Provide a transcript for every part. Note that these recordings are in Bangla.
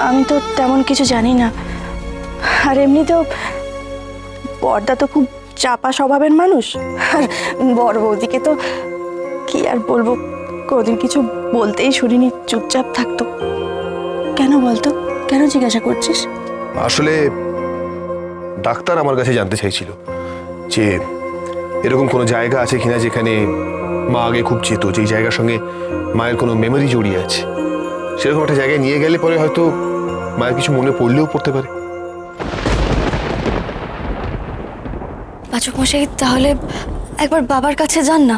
আমি তো তেমন কিছু জানি না। আর এমনিতেও বড়দা তো খুব চাপা স্বভাবের মানুষ, আর বড় বৌদিকে তো কি আর বলবো, কোনোদিন কিছু বলতেই শুনিনি, চুপচাপ থাকতো। কেন বলতো, কেন জিজ্ঞাসা করছিস? আসলে ডাক্তার আমার কাছে জানতে চাইছিল যে এরকম কোনো জায়গা আছে কিনা যেখানে মা আগে খুব যেত, যেই জায়গার সঙ্গে মায়ের কোনো মেমোরি জড়িয়ে আছে। সেরকম একটা জায়গায় নিয়ে গেলে পরে হয়তো মায়ের কিছু মনে পড়লেও পড়তে পারে। পাচক মশাই, তাহলে একবার বাবার কাছে যান না।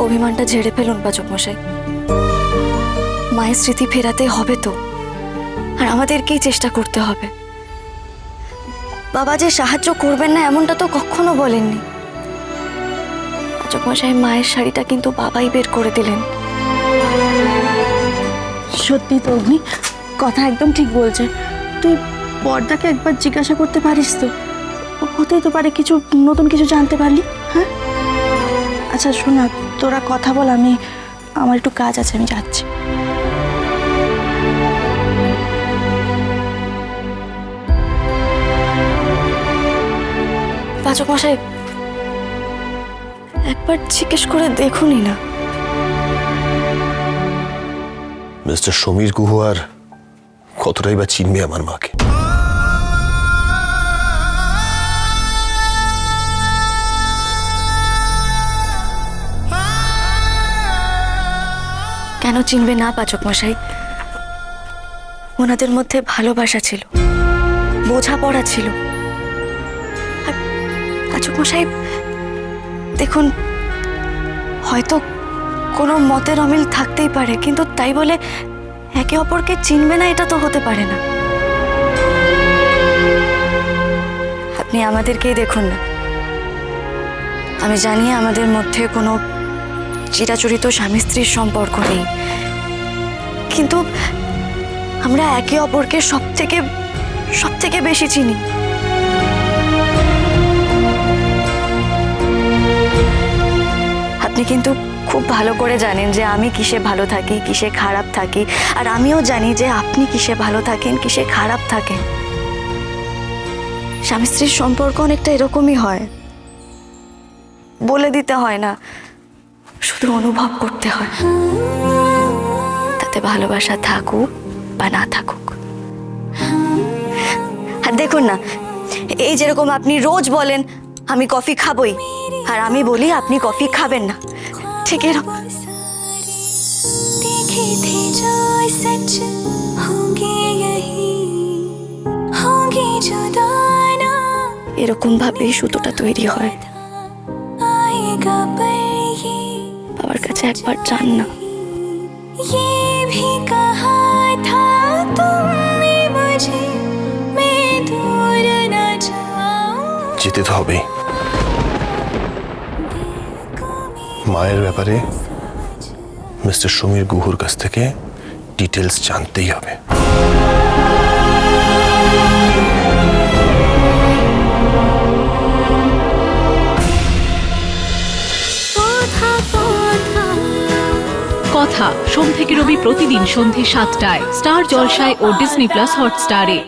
অভিমানটা ঝেড়ে ফেলুন পাচক মশাই। মায়ের স্মৃতি ফেরাতে হবে তো, আর আমাদেরকেই চেষ্টা করতে হবে। বাবা যে সাহায্য করবেন না এমনটা তো কখনো বলেননি। পাচক মশাই, মায়ের শাড়িটা কিন্তু বাবাই বের করে দিলেন। সত্যি তো অগ্নি, কথা একদম ঠিক বলছে। তুই বড়দাকে একবার জিজ্ঞাসা করতে পারিস তো, হতেই তো পারে কিছু নতুন কিছু জানতে পারলি। হ্যাঁ আচ্ছা শোন না, তোরা কথা বল, আমার একটু কাজ আছে, আমি যাচ্ছি। পাচক মশাই, একবার জিজ্ঞেস করে দেখুনই না। মিস্টার সমীর গুহ আর কতটাই বা চিনবে আমার মাকে। কেন চিনবে না পাচক মশাই? ওনাদের মধ্যে ভালোবাসা ছিল, বোঝাপড়া ছিল। আর পাচক মশাই দেখুন, হয়তো কোনো মতের অমিল থাকতেই পারে, কিন্তু তাই বলে একে অপরকে চিনবে না এটা তো হতে পারে না। আপনি আমাদেরকেই দেখুন না। আমি জানি আমাদের মধ্যে কোনো চিরাচরিত স্বামী স্ত্রীর সম্পর্ক নেই, কিন্তু আমরা একে অপরকে সব থেকে বেশি চিনি। আপনি কিন্তু খুব ভালো করে জানেন যে আমি কিসে ভালো থাকি, কিসে খারাপ থাকি, আর আমিও জানি যে আপনি কিসে ভালো থাকেন, কিসে খারাপ থাকেন। স্বামী স্ত্রীর সম্পর্ক অনেকটা এরকমই হয়, বলে দিতে হয় না, শুধু অনুভব করতে হয়। তাতে ভালোবাসা থাকুক বা না থাকুক। আর দেখুন না, এই যেরকম আপনি রোজ বলেন আমি কফি খাবই, আর আমি বলি আপনি কফি খাবেন না, ঠিক এরকম এরকম ভাবেই সুতোটা তৈরি হয়। বাবার কাছে একবার যান না। যেতে তো হবেই। মায়ের ব্যাপারে মিস্টার সমীর গুহর কাছ থেকে ডিটেলস জানতেই হবে। কথা সোম থেকে রবি প্রতিদিন সন্ধে ৭টায় স্টার জলসায় ও ডিজনি প্লাস হটস্টারে।